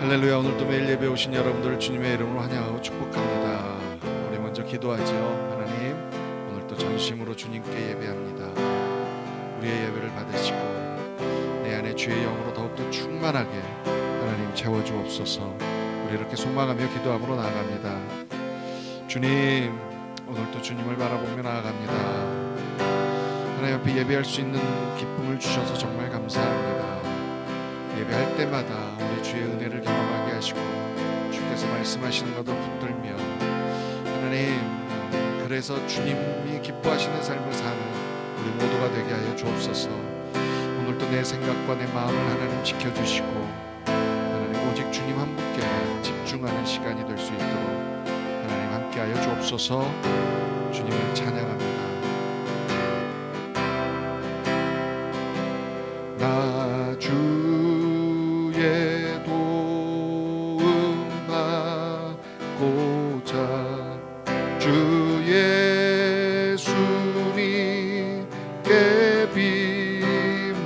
할렐루야. 오늘도 매일 예배 오신 여러분들을 주님의 이름으로 환영하고 축복합니다. 우리 먼저 기도하죠. 하나님, 오늘도 전심으로 주님께 예배합니다. 우리의 예배를 받으시고 내 안에 주의 영으로 더욱더 충만하게 하나님 채워주옵소서. 우리 이렇게 소망하며 기도함으로 나아갑니다. 주님, 오늘도 주님을 바라보며 나아갑니다. 하나님 앞에 예배할 수 있는 기쁨을 주셔서 정말 감사합니다. 예배할 때마다 우리 주의 은혜를 경험하게 하시고 주께서 말씀하시는 것을 붙들며 하나님, 그래서 주님이 기뻐하시는 삶을 사는 우리 모두가 되게 하여 주옵소서. 오늘도 내 생각과 내 마음을 하나님 지켜주시고 하나님 오직 주님 한 분께 집중하는 시간이 될 수 있도록 하나님 함께 하여 주옵소서. 주님을 찬양합니다. 나 주의 도움 받고자 주 예수님께 빕니다.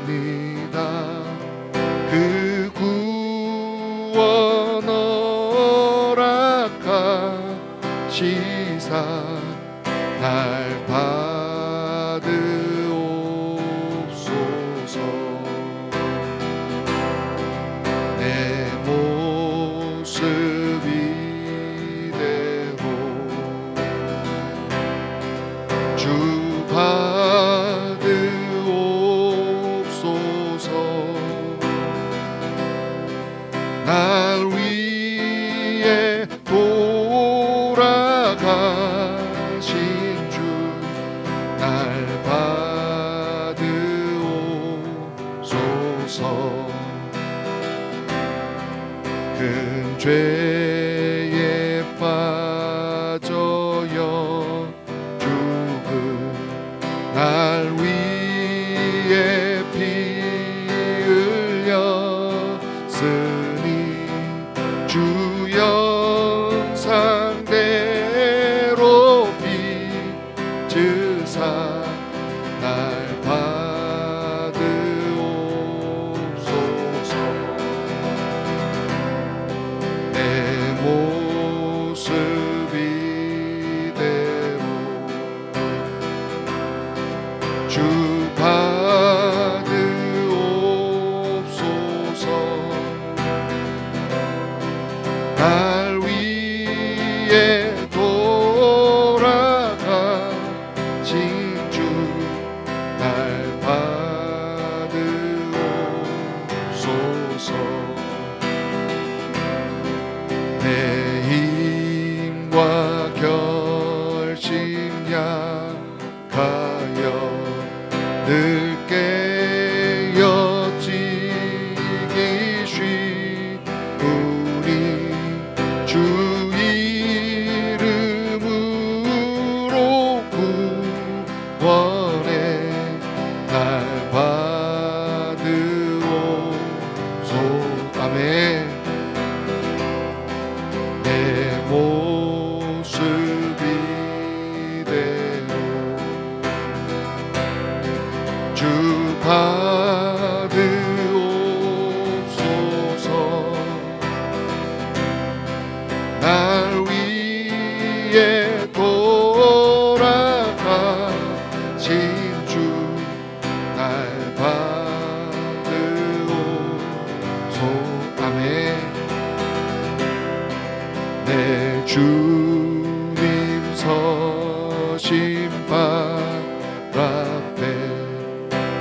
그 구원 허락하시사 날 받으옵소서. 내 모습 이대로 주 받으옵소서. 날 위해 돌아가신 주 날 받으옵소서. 큰 죄에 빠져여 죽은 날 위해 피 흘렸으니 주 영상대로 빚으사 날 받으옵소서. 내 모습 이대로 주 받으옵소서. 날 위해 돌아가신 주 날 받으옵소서. 내 힘과 결심 약하여 늘 깨어지기 쉬우니 주 이름으로 구원해 날 받으옵소서. 아멘. 내 모습 이대로 주 받으옵소서. 날 위해 돌아가신 주 날 받으옵소서. 아멘. 내 주님 서신 발 앞에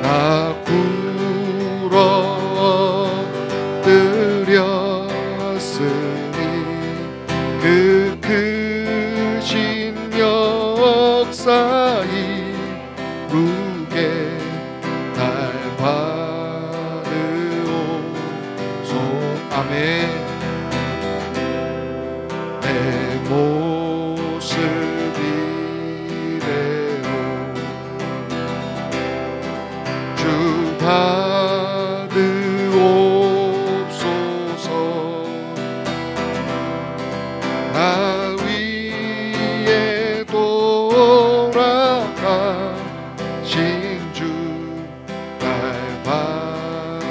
나 굴어 엎드렸으니 그 크신 역사 이루게 날 받으옵소서. 아멘. 내 모습 이대로 주 받으옵소서. 날 위해 돌아가신 주 날 받으옵소서.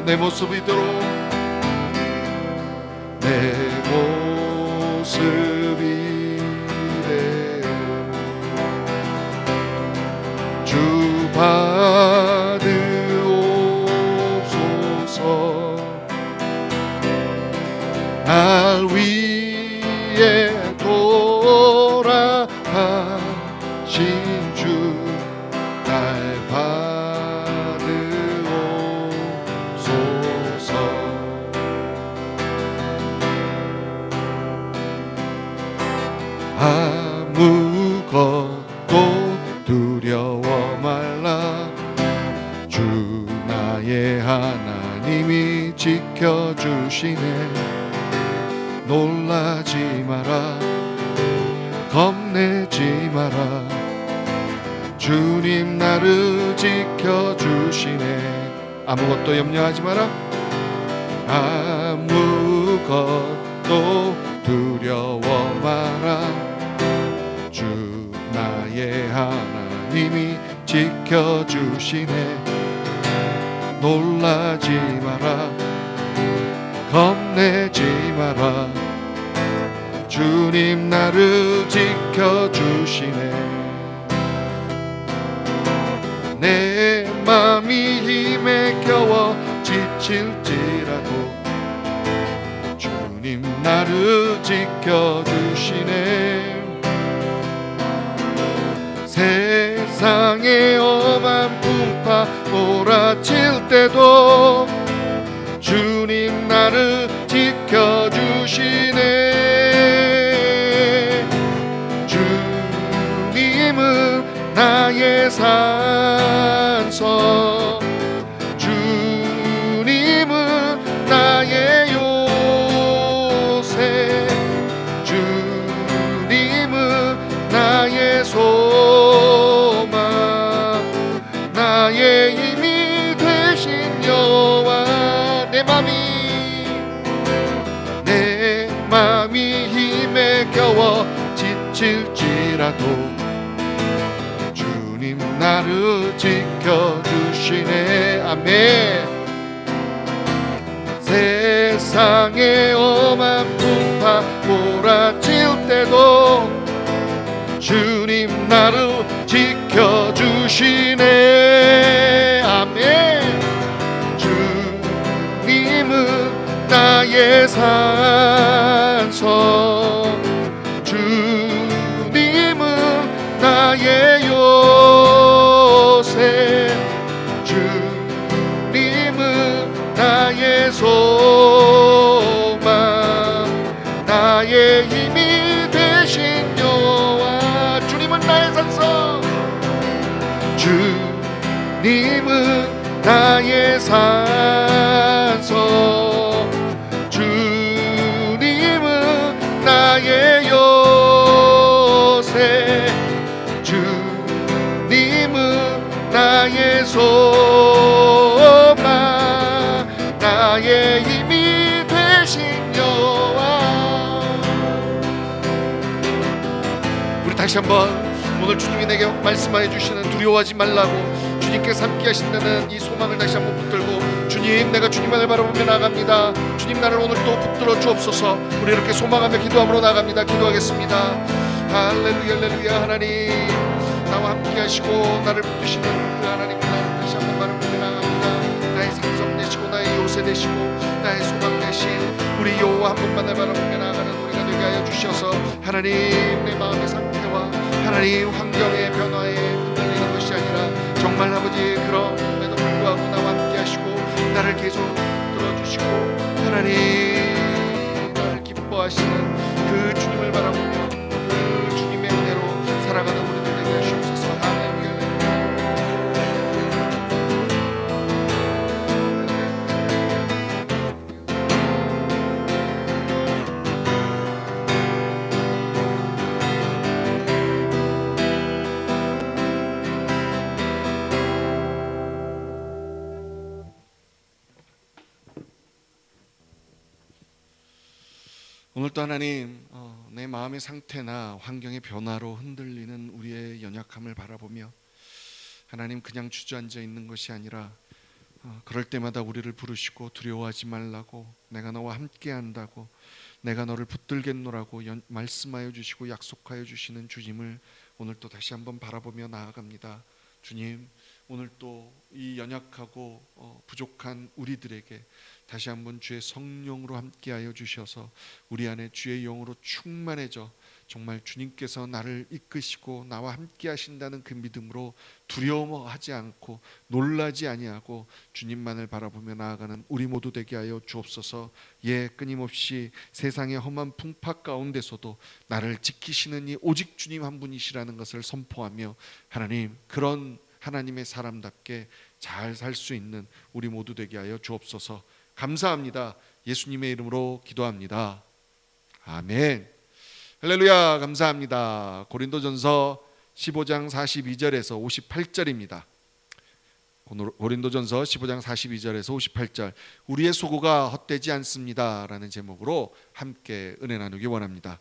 내 모습 이대로 내 모습 이대로 주 받으옵소서 날 위해 돌아가신 주 날 받으옵소서 아무것도 두려워 말라 주 나의 하나님이 지켜주시네 놀라지 마라 겁내지 마라 주님 나를 지켜주시네 아무것도 염려하지 마라 아무것도 두려워 마라 주 나의 하나님이 지켜주시네 놀라지 마라 겁내지 마라 주님 나를 지켜주시네 내 맘이 힘에 겨워 지칠지라도 주님 나를 지켜주시네 세상에 엄한 풍파 몰아칠 때도 주님 나를 지켜주시네 주님은 나의 산성 주님은 나의 요새 주님은 나의 소망 나의 힘이 되신 여호와 내 맘이 힘에 겨워 지칠지라도 주님 나를 지켜주시네 아멘 세상에 엄한 풍파 몰아칠 때도 주님 나를 지켜주시네 아멘 주님은 나의 산성 주님은 나의 요새 주님은 나의 소망 나의 힘이 되신 여호와 주님은 나의 산성 주님은 나의 산성 주님은 나의 요새 주님은 나의 소망 나의 힘이 되신 여호와 우리 다시 한번 오늘 주님이 내게 말씀하여 주시는 두려워하지 말라고 주님께서 함께 하신다는 이 소망을 다시 한번 붙들고 주님 내가 주님만을 바라보며 나갑니다 주님 나를 오늘 또 붙들어 주옵소서 우리 이렇게 소망하며 기도함으로 나갑니다 기도하겠습니다 할렐루야 할렐루야 하나님 나와 함께 하시고 나를 붙드시는 그 하나님 나를 다시 한번 바라보며 나갑니다 나의 생성 되시고 나의 요새 되시고 나의 소망 되신 우리 여호와 한 분만을 바라보며 나가는 우리가 되게 하여 주셔서 하나님 내 마음의 상태와 하나님 환경의 변화에 흔들리는 것이 아니라 정말 아버지 그럼에도 불구하고 나와 함께 하시고 나를 계속 들어주시고 하나님 나를 기뻐하시는 그 주님을 바라보며 그 주님의 은혜로 살아가는 우리들 되게 하시옵소서 할렐루야 오늘도 하나님 내 마음의 상태나 환경의 변화로 흔들리는 우리의 연약함을 바라보며 하나님 그냥 주저앉아 있는 것이 아니라 그럴 때마다 우리를 부르시고 두려워하지 말라고, 내가 너와 함께 한다고, 내가 너를 붙들겠노라고 말씀하여 주시고 약속하여 주시는 주님을 오늘 또 다시 한번 바라보며 나아갑니다. 주님, 오늘 또 이 연약하고 부족한 우리들에게 다시 한번 주의 성령으로 함께하여 주셔서 우리 안에 주의 영으로 충만해져 정말 주님께서 나를 이끄시고 나와 함께 하신다는 그 믿음으로 두려워하지 않고 놀라지 아니하고 주님만을 바라보며 나아가는 우리 모두 되게 하여 주옵소서. 끊임없이 세상의 험한 풍파 가운데서도 나를 지키시는 이 오직 주님 한 분이시라는 것을 선포하며 하나님, 그런 하나님의 사람답게 잘 살 수 있는 우리 모두 되게 하여 주옵소서. 감사합니다. 예수님의 이름으로 기도합니다. 아멘. 할렐루야. 감사합니다. 고린도전서 15장 42절에서 58절입니다. 고린도전서 15장 42절에서 58절, 우리의 수고가 헛되지 않습니다 라는 제목으로 함께 은혜 나누기 원합니다.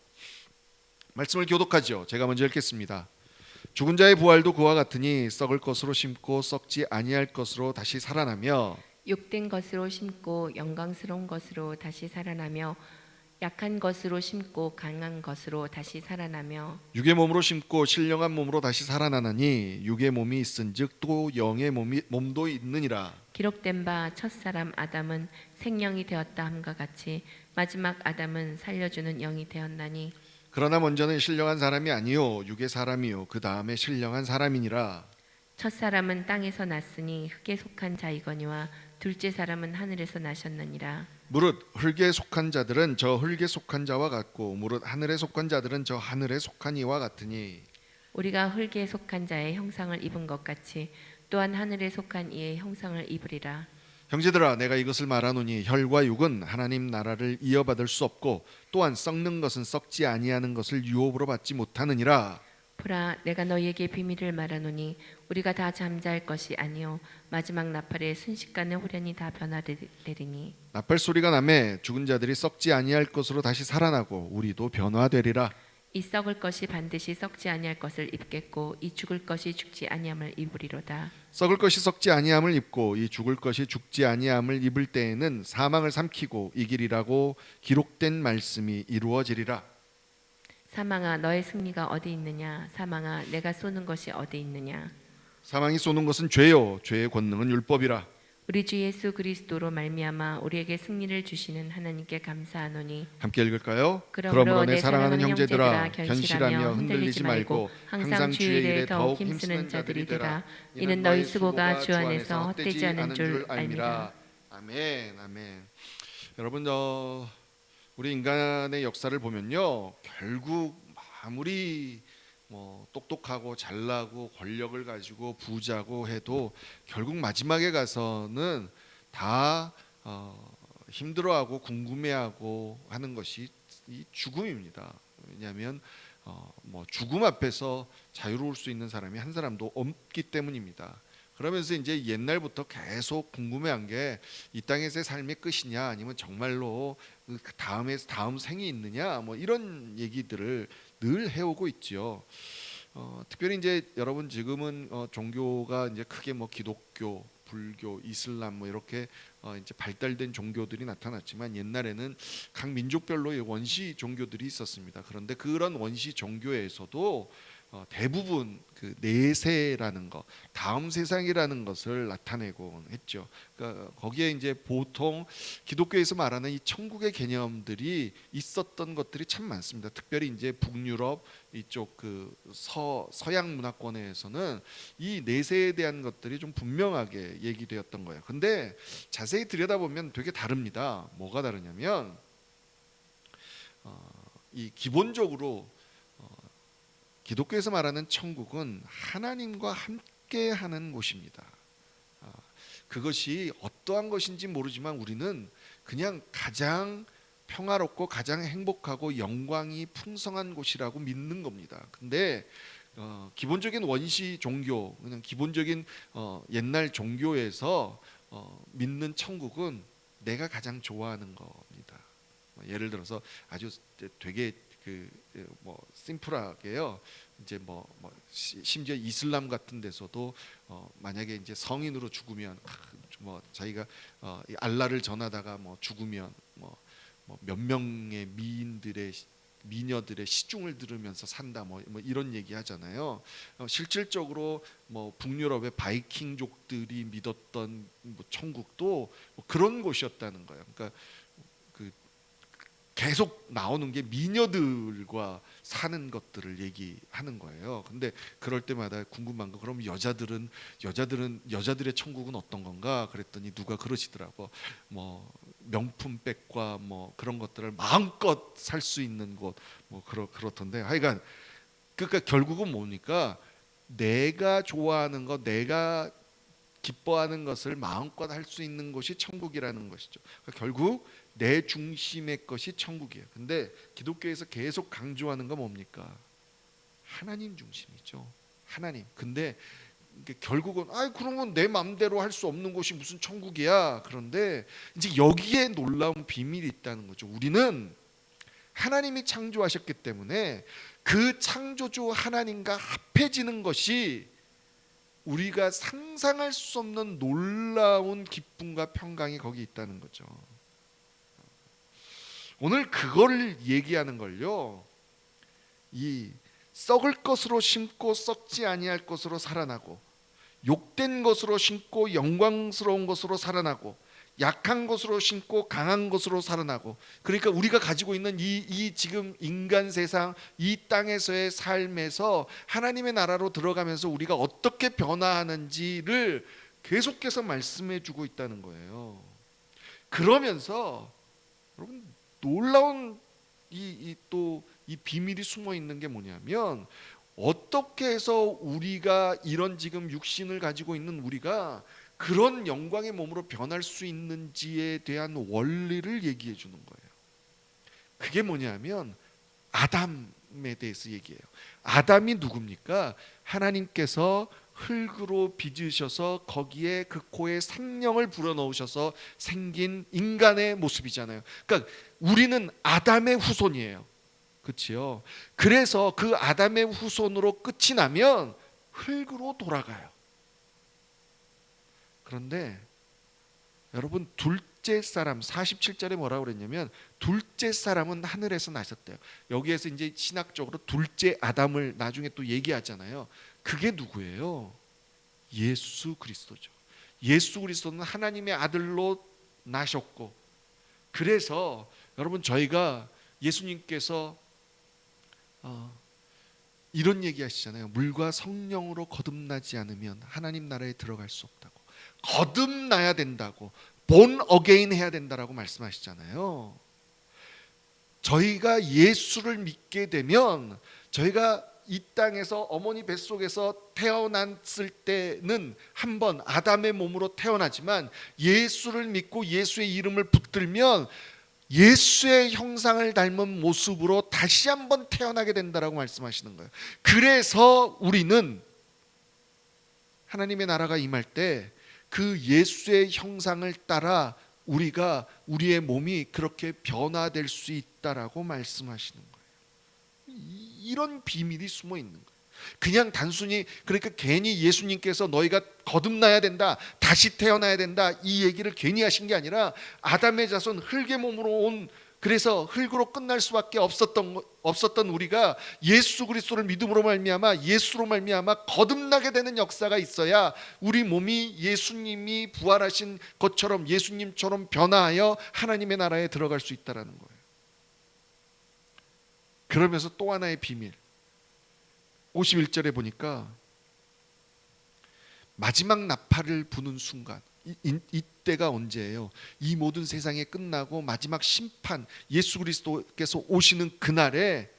말씀을 교독하죠. 제가 먼저 읽겠습니다. 죽은 자의 부활도 그와 같으니 썩을 것으로 심고 썩지 아니할 것으로 다시 살아나며, 욕된 것으로 심고 영광스러운 것으로 다시 살아나며, 약한 것으로 심고 강한 것으로 다시 살아나며, 육의 몸으로 심고 신령한 몸으로 다시 살아나나니 육의 몸이 있은즉 또 영의 몸도 있느니라. 기록된 바 첫사람 아담은 생령이 되었다 함과 같이 마지막 아담은 살려주는 영이 되었나니, 그러나 먼저는 신령한 사람이 아니요 육의 사람이요 그 다음에 신령한 사람이니라. 첫사람은 땅에서 났으니 흙에 속한 자이거니와 둘째 사람은 하늘에서 나셨느니라. 무릇 흙에 속한 자들은 저 흙에 속한 자와 같고 무릇 하늘에 속한 자들은 저 하늘에 속한 이와 같으니, 우리가 흙에 속한 자의 형상을 입은 것 같이 또한 하늘에 속한 이의 형상을 입으리라. 형제들아, 내가 이것을 말하노니 혈과 육은 하나님 나라를 이어받을 수 없고 또한 썩는 것은 썩지 아니하는 것을 유업으로 받지 못하느니라. 보라, 내가 너희에게 비밀을 말하노니 우리가 다 잠잘 것이 아니요 마지막 나팔에 순식간에 후련히 다 변화되리니, 나팔 소리가 나매 죽은 자들이 썩지 아니할 것으로 다시 살아나고 우리도 변화되리라. 이 썩을 것이 반드시 썩지 아니할 것을 입겠고 이 죽을 것이 죽지 아니함을 입으리로다. 썩을 것이 썩지 아니함을 입고 이 죽을 것이 죽지 아니함을 입을 때에는 사망을 삼키고 이기리라고 기록된 말씀이 이루어지리라. 사망아, 너의 승리가 어디 있느냐? 사망아, 내가 쏘는 것이 어디 있느냐? 사망이 쏘는 것은 죄요 죄의 권능은 율법이라. 우리 주 예수 그리스도로 말미암아 우리에게 승리를 주시는 하나님께 감사하노니, 함께 읽을까요? 그러므로 내 사랑하는 형제들아, 견실하며 흔들리지 말고 항상 주의 일에 더욱 힘쓰는 자들이 되라. 이는 너희 수고가 주 안에서 헛되지 않은 줄 알미라. 아멘. 아멘. 여러분, 우리 인간의 역사를 보면요, 결국 아무리 똑똑하고 잘나고 권력을 가지고 부자고 해도 결국 마지막에 가서는 다 힘들어하고 궁금해하고 하는 것이 이 죽음입니다. 왜냐하면 죽음 앞에서 자유로울 수 있는 사람이 한 사람도 없기 때문입니다. 그러면서 이제 옛날부터 계속 궁금해한 게 이 땅에서의 삶의 끝이냐, 아니면 정말로 다음 생이 있느냐, 이런 얘기들을 늘 해오고 있죠. 특별히 이제 여러분 지금은 종교가 이제 크게 기독교, 불교, 이슬람 이렇게 이제 발달된 종교들이 나타났지만, 옛날에는 각 민족별로의 원시 종교들이 있었습니다. 그런데 그런 원시 종교에서도 대부분 그 내세라는 것, 다음 세상이라는 것을 나타내곤 했죠. 그러니까 거기에 이제 보통 기독교에서 말하는 이 천국의 개념들이 있었던 것들이 참 많습니다. 특별히 이제 북유럽 이쪽 그 서양 문화권에서는 이 내세에 대한 것들이 좀 분명하게 얘기되었던 거예요. 근데 자세히 들여다보면 되게 다릅니다. 뭐가 다르냐면 이 기본적으로 기독교에서 말하는 천국은 하나님과 함께하는 곳입니다. 그것이 어떠한 것인지 모르지만 우리는 그냥 가장 평화롭고 가장 행복하고 영광이 풍성한 곳이라고 믿는 겁니다. 근데 기본적인 원시 종교, 그냥 기본적인 옛날 종교에서 믿는 천국은 내가 가장 좋아하는 겁니다. 예를 들어서 아주 되게 심플하게요. 이제 심지어 이슬람 같은 데서도 만약에 이제 성인으로 죽으면 뭐 자기가 이 알라를 전하다가 뭐 죽으면 몇 명의 미녀들의 시중을 들으면서 산다 뭐 이런 얘기 하잖아요. 실질적으로 뭐 북유럽의 바이킹족들이 믿었던 뭐 천국도 뭐 그런 곳이었다는 거예요. 그러니까 그 계속 나오는 게 미녀들과 사는 것들을 얘기하는 거예요. 근데 그럴 때마다 궁금한 거, 그럼 여자들의 천국은 어떤 건가? 그랬더니 누가 그러시더라고. 뭐 명품백과 뭐 그런 것들을 마음껏 살 수 있는 곳, 뭐 그렇던데. 하여간 그러니까 결국은 뭡니까? 내가 좋아하는 거, 내가 기뻐하는 것을 마음껏 할 수 있는 곳이 천국이라는 것이죠. 그러니까 결국 내 중심의 것이 천국이에요. 근데 기독교에서 계속 강조하는 건 뭡니까? 하나님 중심이죠. 하나님. 근데 결국은 그러면 내 마음대로 할 수 없는 곳이 무슨 천국이야. 그런데 이제 여기에 놀라운 비밀이 있다는 거죠. 우리는 하나님이 창조하셨기 때문에 그 창조주 하나님과 합해지는 것이 우리가 상상할 수 없는 놀라운 기쁨과 평강이 거기 있다는 거죠. 오늘 그걸 얘기하는 걸요. 이 썩을 것으로 심고 썩지 아니할 것으로 살아나고, 욕된 것으로 심고 영광스러운 것으로 살아나고, 약한 것으로 심고 강한 것으로 살아나고. 그러니까 우리가 가지고 있는 이 지금 인간 세상, 이 땅에서의 삶에서 하나님의 나라로 들어가면서 우리가 어떻게 변화하는지를 계속해서 말씀해 주고 있다는 거예요. 그러면서 여러분 놀라운 이 비밀이 숨어 있는 게 뭐냐면, 어떻게 해서 우리가 이런 지금 육신을 가지고 있는 우리가 그런 영광의 몸으로 변할 수 있는지에 대한 원리를 얘기해 주는 거예요. 그게 뭐냐면 아담에 대해서 얘기해요. 아담이 누굽니까? 하나님께서 흙으로 빚으셔서 거기에 그 코에 생명을 불어넣으셔서 생긴 인간의 모습이잖아요. 그러니까 우리는 아담의 후손이에요. 그렇지요? 그래서 그 아담의 후손으로 끝이 나면 흙으로 돌아가요. 그런데 여러분, 둘째 사람 47절에 뭐라고 그랬냐면 둘째 사람은 하늘에서 나셨대요. 여기에서 이제 신학적으로 둘째 아담을 나중에 또 얘기하잖아요. 그게 누구예요? 예수 그리스도죠. 예수 그리스도는 하나님의 아들로 나셨고, 그래서 여러분 저희가 예수님께서 이런 얘기 하시잖아요. 물과 성령으로 거듭나지 않으면 하나님 나라에 들어갈 수 없다고. 거듭나야 된다고, born again 해야 된다라고 말씀하시잖아요. 저희가 예수를 믿게 되면, 저희가 이 땅에서 어머니 뱃속에서 태어났을 때는 한번 아담의 몸으로 태어나지만 예수를 믿고 예수의 이름을 붙들면 예수의 형상을 닮은 모습으로 다시 한번 태어나게 된다라고 말씀하시는 거예요. 그래서 우리는 하나님의 나라가 임할 때 그 예수의 형상을 따라 우리의 몸이 그렇게 변화될 수 있다라고 말씀하시는 거예요. 이런 비밀이 숨어 있는 거예요. 그냥 단순히 그러니까 괜히 예수님께서 너희가 거듭나야 된다, 다시 태어나야 된다, 이 얘기를 괜히 하신 게 아니라 아담의 자손 흙의 몸으로 온, 그래서 흙으로 끝날 수밖에 없었던 우리가 예수 그리스도를 믿음으로 말미암아, 예수로 말미암아 거듭나게 되는 역사가 있어야 우리 몸이 예수님이 부활하신 것처럼 예수님처럼 변화하여 하나님의 나라에 들어갈 수 있다라는 거예요. 그러면서 또 하나의 비밀, 51절에 보니까 마지막 나팔을 부는 순간, 이때가 언제예요? 이 모든 세상에 끝나고 마지막 심판, 예수 그리스도께서 오시는 그날에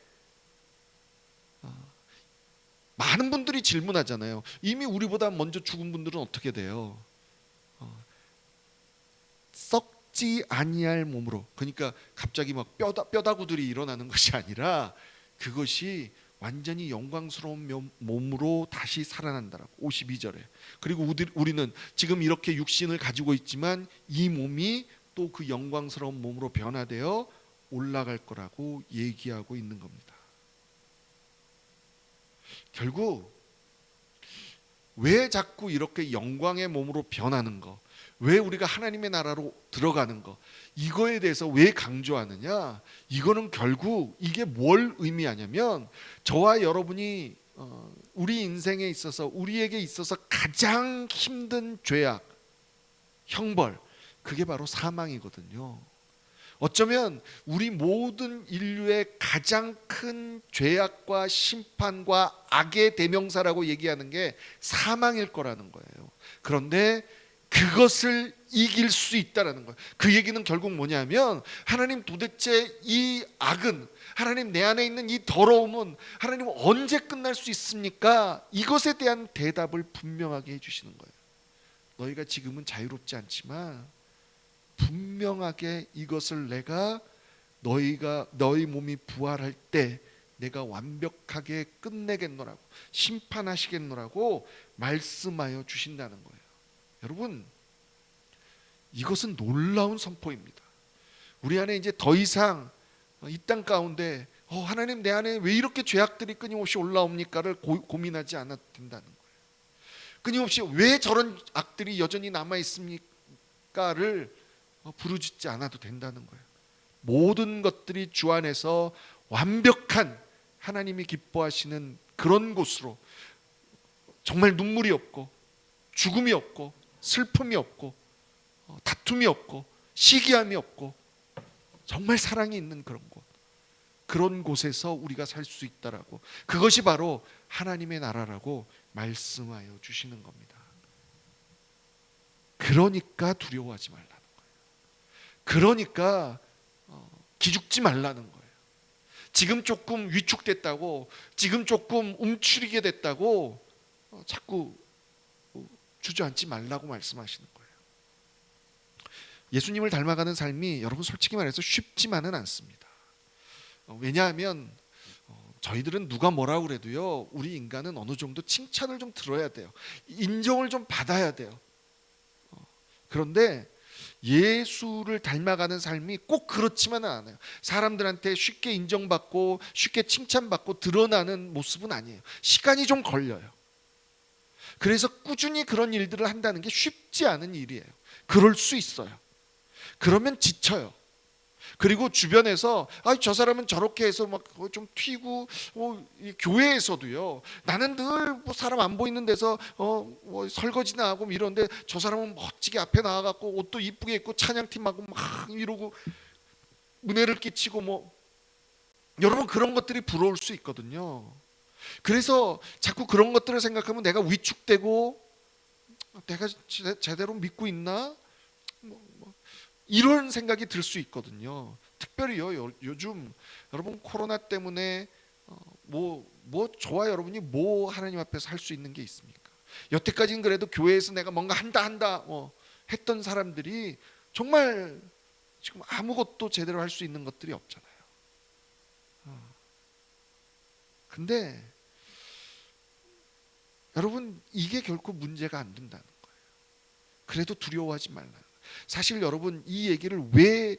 많은 분들이 질문하잖아요. 이미 우리보다 먼저 죽은 분들은 어떻게 돼요? 썩지 아니할 몸으로. 그러니까 갑자기 막 뼈다구들이 일어나는 것이 아니라 그것이 완전히 영광스러운 몸으로 다시 살아난다라고 52절에. 그리고 우리는 지금 이렇게 육신을 가지고 있지만 이 몸이 또 그 영광스러운 몸으로 변화되어 올라갈 거라고 얘기하고 있는 겁니다. 결국 왜 자꾸 이렇게 영광의 몸으로 변하는 거, 왜 우리가 하나님의 나라로 들어가는 거, 이거에 대해서 왜 강조하느냐? 이거는 결국 이게 뭘 의미하냐면 저와 여러분이 우리 인생에 있어서, 우리에게 있어서 가장 힘든 죄악, 형벌, 그게 바로 사망이거든요. 어쩌면 우리 모든 인류의 가장 큰 죄악과 심판과 악의 대명사라고 얘기하는 게 사망일 거라는 거예요. 그런데 그것을 이길 수 있다라는 거예요. 그 얘기는 결국 뭐냐면, 하나님 도대체 이 악은, 하나님 내 안에 있는 이 더러움은 하나님 언제 끝날 수 있습니까? 이것에 대한 대답을 분명하게 해주시는 거예요. 너희가 지금은 자유롭지 않지만 분명하게 이것을 내가 너희 몸이 부활할 때 내가 완벽하게 끝내겠노라고, 심판하시겠노라고 말씀하여 주신다는 거예요. 여러분, 이것은 놀라운 선포입니다. 우리 안에 이제 더 이상 이 땅 가운데 하나님 내 안에 왜 이렇게 죄악들이 끊임없이 올라옵니까를 고민하지 않아도 된다는 거예요. 끊임없이 왜 저런 악들이 여전히 남아 있습니까를 부르짖지 않아도 된다는 거예요. 모든 것들이 주 안에서 완벽한 하나님이 기뻐하시는 그런 곳으로, 정말 눈물이 없고 죽음이 없고 슬픔이 없고 다툼이 없고 시기함이 없고 정말 사랑이 있는 그런 곳, 그런 곳에서 우리가 살 수 있다라고, 그것이 바로 하나님의 나라라고 말씀하여 주시는 겁니다. 그러니까 두려워하지 말라는 거예요. 그러니까 기죽지 말라는 거예요. 지금 조금 위축됐다고, 지금 조금 움츠리게 됐다고 자꾸 주저앉지 말라고 말씀하시는 거예요. 예수님을 닮아가는 삶이 여러분 솔직히 말해서 쉽지만은 않습니다. 왜냐하면 저희들은 누가 뭐라고 그래도요, 우리 인간은 어느 정도 칭찬을 좀 들어야 돼요. 인정을 좀 받아야 돼요. 그런데 예수를 닮아가는 삶이 꼭 그렇지만은 않아요. 사람들한테 쉽게 인정받고 쉽게 칭찬받고 드러나는 모습은 아니에요. 시간이 좀 걸려요. 그래서 꾸준히 그런 일들을 한다는 게 쉽지 않은 일이에요. 그럴 수 있어요. 그러면 지쳐요. 그리고 주변에서 저 사람은 저렇게 해서 막 좀 튀고, 교회에서도요, 나는 늘 사람 안 보이는 데서 설거지나 하고 이러는데 저 사람은 멋지게 앞에 나와갖고 옷도 이쁘게 입고 찬양팀하고 막 이러고 은혜를 끼치고 여러분, 그런 것들이 부러울 수 있거든요. 그래서 자꾸 그런 것들을 생각하면 내가 위축되고, 내가 제대로 믿고 있나? 이런 생각이 들 수 있거든요. 특별히요, 요즘 여러분 코로나 때문에 저와 여러분이 하나님 앞에서 할 수 있는 게 있습니까? 여태까지는 그래도 교회에서 내가 뭔가 한다 했던 사람들이 정말 지금 아무것도 제대로 할 수 있는 것들이 없잖아요. 근데 여러분, 이게 결코 문제가 안 된다는 거예요. 그래도 두려워하지 말라는 거예요. 사실 여러분, 이 얘기를 왜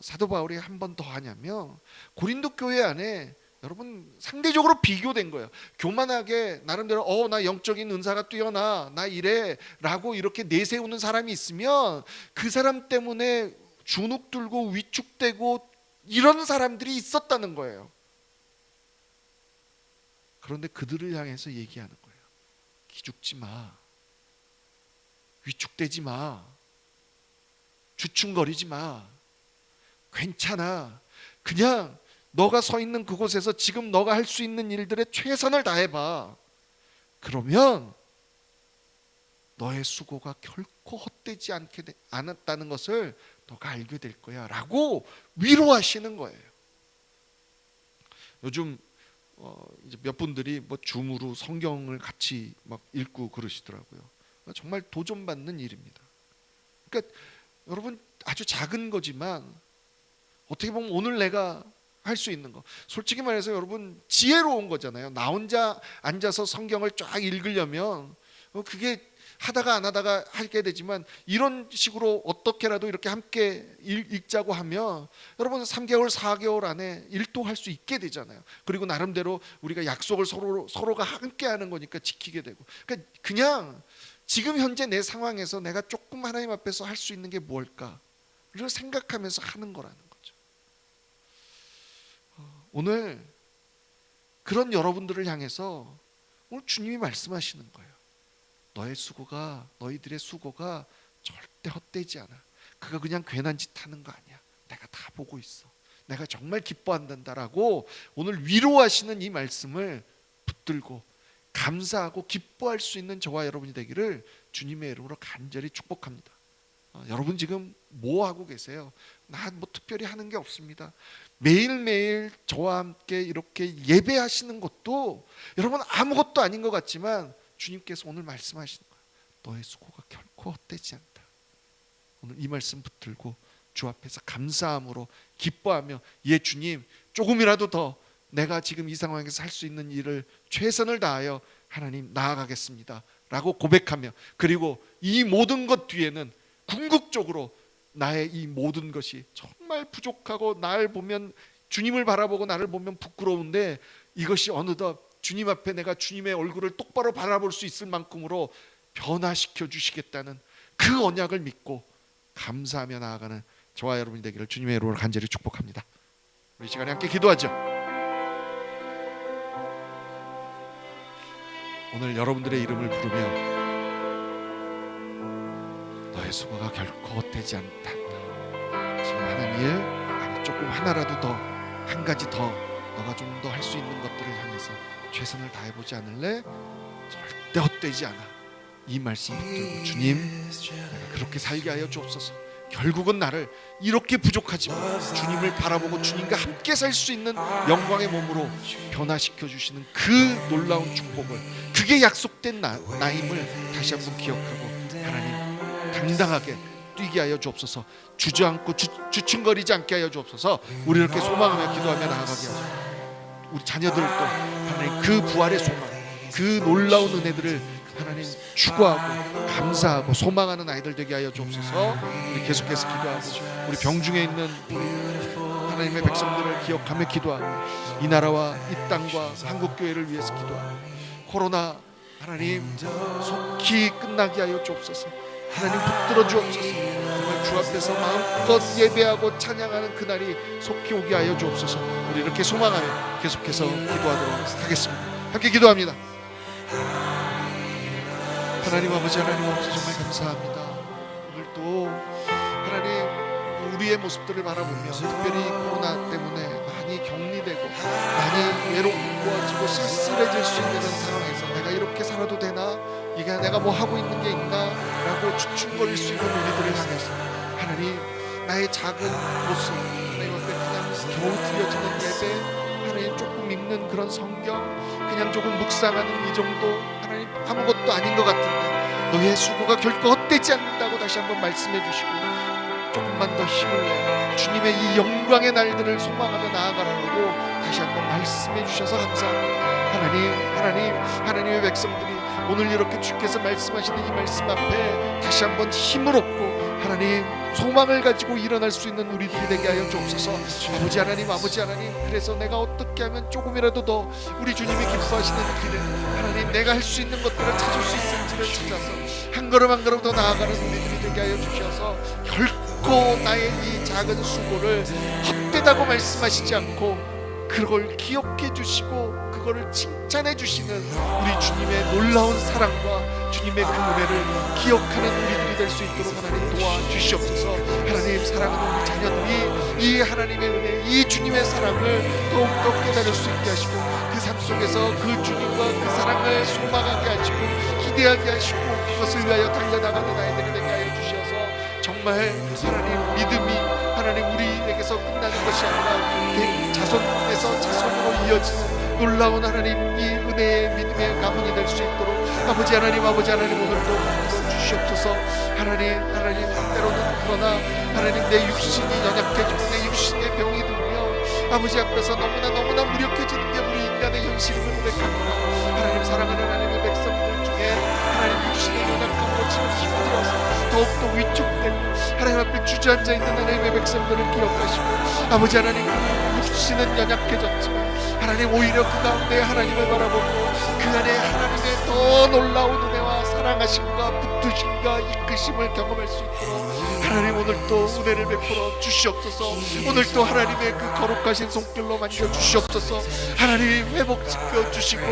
사도 바울이 한 번 더 하냐면, 고린도 교회 안에 여러분 상대적으로 비교된 거예요. 교만하게 나름대로 나 영적인 은사가 뛰어나, 나 이래 라고 이렇게 내세우는 사람이 있으면 그 사람 때문에 주눅 들고 위축되고 이런 사람들이 있었다는 거예요. 그런데 그들을 향해서 얘기하는 거예요. 기죽지 마, 위축되지 마, 주춤거리지 마, 괜찮아. 그냥 너가 서 있는 그곳에서 지금 너가 할 수 있는 일들의 최선을 다해봐. 그러면 너의 수고가 결코 헛되지 않았다는 것을 너가 알게 될 거야 라고 위로하시는 거예요. 요즘 이제 몇 분들이 줌으로 성경을 같이 막 읽고 그러시더라고요. 정말 도전받는 일입니다. 그러니까 여러분, 아주 작은 거지만 어떻게 보면 오늘 내가 할 수 있는 거, 솔직히 말해서 여러분 지혜로운 거잖아요. 나 혼자 앉아서 성경을 쫙 읽으려면 그게 하다가 안 하다가 하게 되지만 이런 식으로 어떻게라도 이렇게 함께 읽자고 하면 여러분 3개월 4개월 안에 일동할 수 있게 되잖아요. 그리고 나름대로 우리가 약속을 서로가 함께 하는 거니까 지키게 되고, 그러니까 그냥 지금 현재 내 상황에서 내가 조금 하나님 앞에서 할 수 있는 게 뭘까를 생각하면서 하는 거라는 거죠. 오늘 그런 여러분들을 향해서 오늘 주님이 말씀하시는 거예요. 너희들의 수고가 절대 헛되지 않아. 그가 그냥 괜한 짓 하는 거 아니야. 내가 다 보고 있어. 내가 정말 기뻐한단다라고 오늘 위로하시는 이 말씀을 붙들고 감사하고 기뻐할 수 있는 저와 여러분이 되기를 주님의 이름으로 간절히 축복합니다. 여러분 지금 뭐 하고 계세요? 나 뭐 특별히 하는 게 없습니다. 매일매일 저와 함께 이렇게 예배하시는 것도 여러분 아무것도 아닌 것 같지만 주님께서 오늘 말씀하시는 거예요. 너의 수고가 결코 헛되지 않다. 오늘 이 말씀 붙들고 주 앞에서 감사함으로 기뻐하며, 예 주님, 조금이라도 더 내가 지금 이 상황에서 할 수 있는 일을 최선을 다하여 하나님 나아가겠습니다 라고 고백하며, 그리고 이 모든 것 뒤에는 궁극적으로 나의 이 모든 것이 정말 부족하고 나를 보면, 주님을 바라보고 나를 보면 부끄러운데 이것이 어느덧 주님 앞에 내가 주님의 얼굴을 똑바로 바라볼 수 있을 만큼으로 변화시켜 주시겠다는 그 언약을 믿고 감사하며 나아가는 저와 여러분이 되기를 주님의 이름으로 간절히 축복합니다. 우리 시간에 함께 기도하죠. 오늘 여러분들의 이름을 부르며 너의 수고가 결코 헛되지 않다. 지금 하는 일, 아니 조금 하나라도 더, 한 가지 더 너가 좀 더 할 수 있는 것들을 향해서 최선을 다해보지 않을래? 절대 헛되지 않아. 이 말씀 붙들고 주님, 내가 그렇게 살게 하여 주옵소서. 결국은 나를 이렇게 부족하지만 주님을 바라보고 주님과 함께 살 수 있는 영광의 몸으로 변화시켜 주시는 그 놀라운 축복을, 그게 약속된 나임을 다시 한번 기억하고 하나님 당당하게 뛰게 하여 주옵소서. 주저앉고 주춤거리지 않게 하여 주옵소서. 우리 이렇게 소망하며 기도하며 나아가게 하소서. 우리 자녀들도 하나님 그 부활의 소망, 그 놀라운 은혜들을 하나님 추구하고 감사하고 소망하는 아이들 되게 하여 주옵소서. 우리 계속해서 기도하고 우리 병중에 있는 하나님의 백성들을 기억하며 기도하고 이 나라와 이 땅과 한국교회를 위해서 기도하고 코로나 하나님 속히 끝나게 하여 주옵소서. 하나님 붙들어 주옵소서. 정말 주 앞에서 마음껏 예배하고 찬양하는 그날이 속히 오게 하여 주옵소서. 우리 이렇게 소망하며 계속해서 기도하도록 하겠습니다. 함께 기도합니다. 하나님 아버지, 하나님 아버지, 정말 감사합니다. 오늘도 하나님 우리의 모습들을 바라보며 특별히 코로나 때문에 많이 격리되고 많이 외롭고 쓸쓸해질 수 있는 상황에서 내가 이렇게 살아도 되나? 이게 내가 뭐 하고 있는 게 있나? 라고 주춤거릴 수 있는 우리들을 향해서 하나님 나의 작은 모습, 하나님 앞에 그냥 겨우 드려지는 예배, 하나님 조금 읽는 그런 성경, 그냥 조금 묵상하는 이 정도, 하나님 아무것도 아닌 것 같은데 너의 수고가 결코 헛되지 않는다고 다시 한번 말씀해 주시고 조금만 더 힘을 내 주님의 이 영광의 날들을 소망하며 나아가라고 다시 한번 말씀해 주셔서 감사합니다. 하나님의 백성들이 오늘 이렇게 주께서 말씀하시는 이 말씀 앞에 다시 한번 힘을 얻고 하나님 소망을 가지고 일어날 수 있는 우리들이 되게 하여 주옵소서. 아버지 하나님, 그래서 내가 어떻게 하면 조금이라도 더 우리 주님이 기뻐하시는 길을, 하나님 내가 할 수 있는 것들을 찾을 수 있을지를 찾아서 한 걸음 한 걸음 더 나아가는 우리들이 되게 하여 주셔서 결코 나의 이 작은 수고를 헛되다고 말씀하시지 않고 그걸 기억해 주시고 그거를 칭찬해 주시는 우리 주님의 놀라운 사랑과 주님의 그 은혜를 기억하는 우리들이 될 수 있도록 하나님 도와주시옵소서. 하나님 사랑하는 우리 자녀들이 이 하나님의 은혜, 이 주님의 사랑을 더욱더 깨달을 수 있게 하시고 그 삶 속에서 그 주님과 그 사랑을 소망하게 하시고 기대하게 하시고 그것을 위하여 달려나가는 아이들이 되게 하여 주셔서 정말 하나님 믿음이 하나님 우리에게서 끝나는 것이 아니라 자손에서 자손으로 이어지는 놀라운 하나님 이 은혜의 믿음의 가문이 될 수 있도록 아버지 하나님 오늘도 붙들어 주시옵소서. 하나님 때로는 그러나 하나님 내 육신이 연약해지고 내 육신의 병이 들며 아버지 앞에서 너무나 무력해지는 게 우리 인간의 현실임을 고백합니다. 하나님 사랑하는 하나님의 백성들 중에 하나님 주시는 연약함으로 지금 힘들어서 더욱더 위축되고 하나님 앞에 주저앉아 있는 하나님의 백성들을 기억하시고 아버지 하나님 육신은 연약해졌지만 하나님 오히려 그 가운데 하나님을 바라보고 그 안에 하나님의 더 놀라운 은혜와 사랑하심과 붙드심과 이끄심을 경험할 수 있도록 하나님 오늘도 은혜를 베풀어 주시옵소서. 오늘도 하나님의 그 거룩하신 손길로 만져 주시옵소서. 하나님 회복시켜 주시고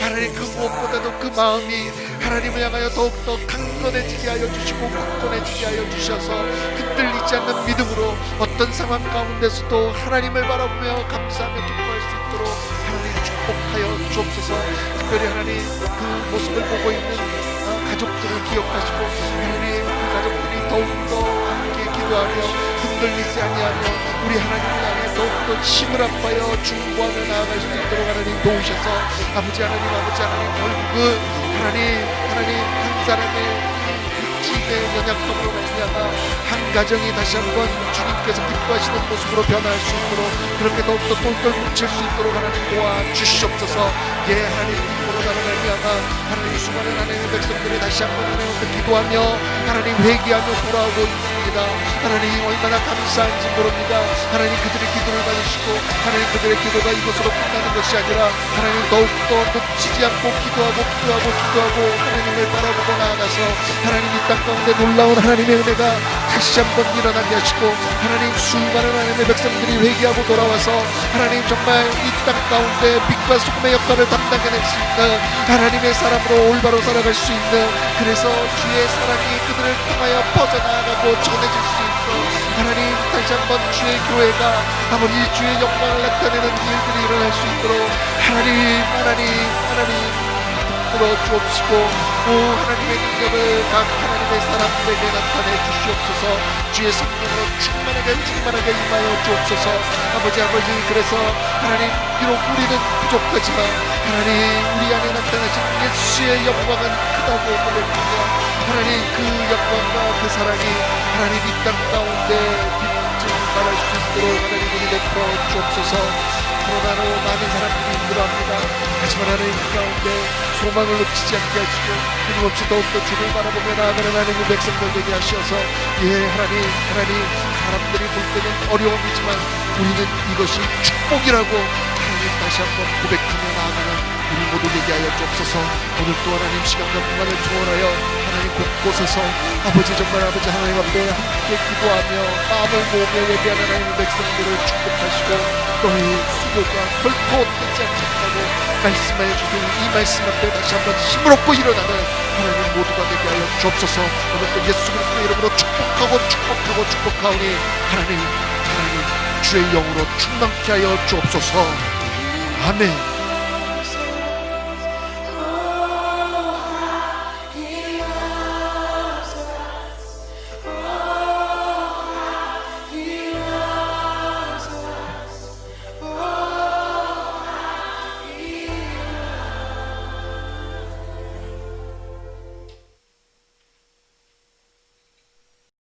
하나님 그 무엇보다도 그 마음이 하나님을 향하여 더욱더 강건해지게 하여 주시고 굳건해지게 하여 주셔서 흔들리지 않는 믿음으로 어떤 상황 가운데서도 하나님을 바라보며 감사하며 기뻐할 수 있도록 하나님 축복하여 주옵소서. 특별히 하나님 그 모습을 보고 있는 가족들을 기억하시고 하나님 그 가족들이 더욱더 함께 기도하며 흔들리지 아니하며 우리 하나님을 향해 더욱더 힘을 합하여 중보하며 나아갈 수 있도록 하나님 도우셔서 아버지 하나님 결국은 하나님 한 사람의 육신의 연약함으로 말미암아 한 가정이 다시 한번 주님께서 기뻐하시는 모습으로 변화할 수 있도록 그렇게 더욱더 똘똘 뭉칠 수 있도록 하나님 도와주시옵소서. 예 하나님 코로나로 말미암아 하나님 수많은 하나님의 백성들이 다시 한번 하나님께 기도하며 하나님 회개하며 돌아오고 있습니다. 하나님 얼마나 감사한지 모릅니다. 하나님 그들의 기도를 받으시고 하나님 그들의 기도가 이것으로 끝나는 것이 아니라 하나님 더욱더 놓치지 않고 기도하고 하나님을 바라보고 나아가서 하나님 이 땅 가운데 놀라운 하나님의 은혜가 다시 한번 일어나게 하시고 하나님 수많은 하나님의 백성들이 회개하고 돌아와서 하나님 정말 이 땅 가운데 빛과 소금의 역할을 담당해낼 수 있는 하나님의 사람으로 올바로 살아갈 수 있는 그래서 주의 사랑이 그들을 통하여 퍼져나가고 전해질 수 있어 하나님 다시 한번 주의 교회가 아버지 주의 영광을 나타내는 일들이 일어날 수 있도록 하나님 들어주옵시고 하나님의 능력을 각 하나님의 사람들에게 나타내 주시옵소서. 주의 성령으로 충만하게 임하여 주옵소서. 아버지 그래서 하나님 비록 우리는 부족하지만 하나님 우리 안에 나타나신 예수의 영광은 크다고 고백하며 하나님 그 영광과 그 사랑이 하나님 이 땅 가운데 빛을 발할 수 있도록 하나님 우리 베풀어 주옵소서. 코로나로 많은 사람들이 힘들어합니다. 하지만 하나님 가운데 소망을 놓치지 않게 하시고 끊임없이 더욱더 주를 바라보며 나아가는 하나님의 백성들 되게 하셔서 하나님 사람들이 볼 때는 어려움이지만 우리는 이것이 축복이라고 하나님 다시 한번 고백하며 나아가는 우리 모두 되게 하여 주옵소서. 오늘 또 하나님 시간과 공간을 초월하여 하나님 곳곳에서 아버지 하나님 앞에 함께 기도하며 마음을 모으며 예배하는 하나님의 백성들을 축복하시고 너희 수고가 결코 헛되지 않겠다고 말씀하여 주신 이 말씀 앞에 다시 한번 힘을 얻고 일어나는 하나님 모두가 되게 하여 주옵소서. 오늘 또 예수 그리스도의 이름으로 축복하오니 하나님 주의 영으로 충만케 하여 주옵소서. 아멘.